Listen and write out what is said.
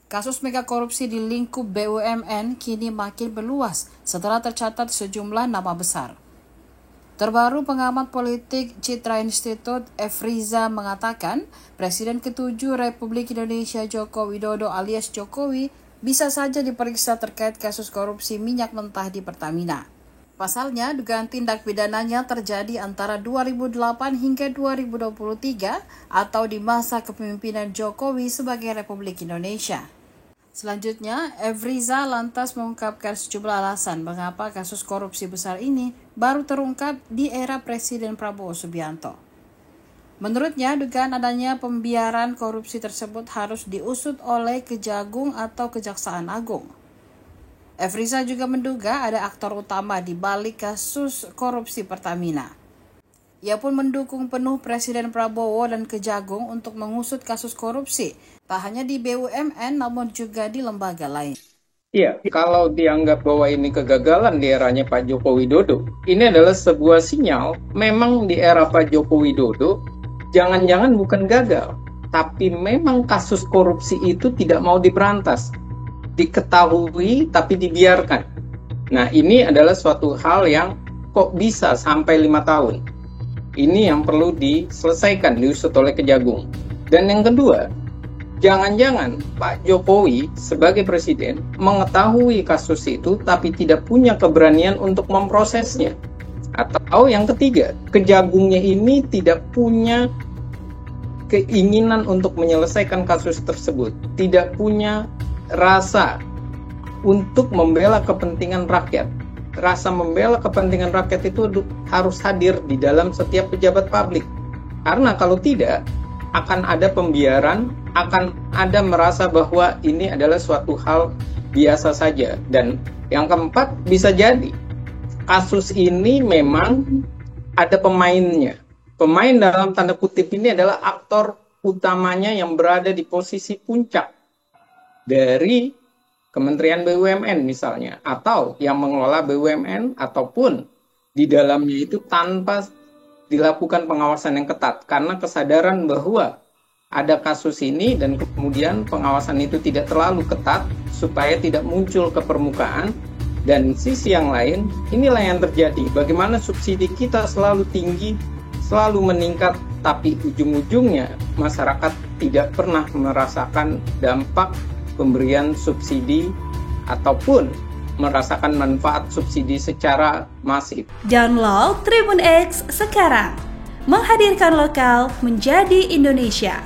Kasus mega korupsi di lingkup BUMN kini makin meluas setelah tercatat sejumlah nama besar. Terbaru pengamat politik Citra Institute F. Riza mengatakan Presiden ke-7 Republik Indonesia Joko Widodo alias Jokowi bisa saja diperiksa terkait kasus korupsi minyak mentah di Pertamina. Pasalnya, dugaan tindak pidananya terjadi antara 2008 hingga 2023 atau di masa kepemimpinan Jokowi sebagai Republik Indonesia. Selanjutnya, F. Riza lantas mengungkapkan sejumlah alasan mengapa kasus korupsi besar ini baru terungkap di era Presiden Prabowo Subianto. Menurutnya, dugaan adanya pembiaran korupsi tersebut harus diusut oleh Kejagung atau Kejaksaan Agung. F. Riza juga menduga ada aktor utama di balik kasus korupsi Pertamina. Ia pun mendukung penuh Presiden Prabowo dan Kejagung untuk mengusut kasus korupsi, tak hanya di BUMN namun juga di lembaga lain. Iya, kalau dianggap bahwa ini kegagalan di eranya Pak Joko Widodo, ini adalah sebuah sinyal memang di era Pak Joko Widodo, jangan-jangan bukan gagal, tapi memang kasus korupsi itu tidak mau diberantas. Diketahui tapi dibiarkan. Nah, ini adalah suatu hal yang kok bisa sampai 5 tahun. Ini yang perlu diselesaikan, diusut oleh Kejagung. Dan yang kedua, jangan-jangan Pak Jokowi sebagai presiden mengetahui kasus itu tapi tidak punya keberanian untuk memprosesnya. Atau yang ketiga, Kejagungnya ini tidak punya keinginan untuk menyelesaikan kasus tersebut, tidak punya rasa untuk membela kepentingan rakyat. Rasa membela kepentingan rakyat itu harus hadir di dalam setiap pejabat publik. Karena kalau tidak, akan ada pembiaran, akan ada merasa bahwa ini adalah suatu hal biasa saja. Dan yang keempat, bisa jadi kasus ini memang ada pemainnya. Pemain dalam tanda kutip ini adalah aktor utamanya yang berada di posisi puncak dari Kementerian BUMN misalnya, atau yang mengelola BUMN, ataupun di dalamnya itu tanpa dilakukan pengawasan yang ketat, karena kesadaran bahwa ada kasus ini dan kemudian pengawasan itu tidak terlalu ketat supaya tidak muncul ke permukaan. Dan sisi yang lain, inilah yang terjadi, bagaimana subsidi kita selalu tinggi, selalu meningkat, tapi ujung-ujungnya masyarakat tidak pernah merasakan dampak pemberian subsidi ataupun merasakan manfaat subsidi secara masif. Download Tribun X sekarang, menghadirkan lokal menjadi Indonesia.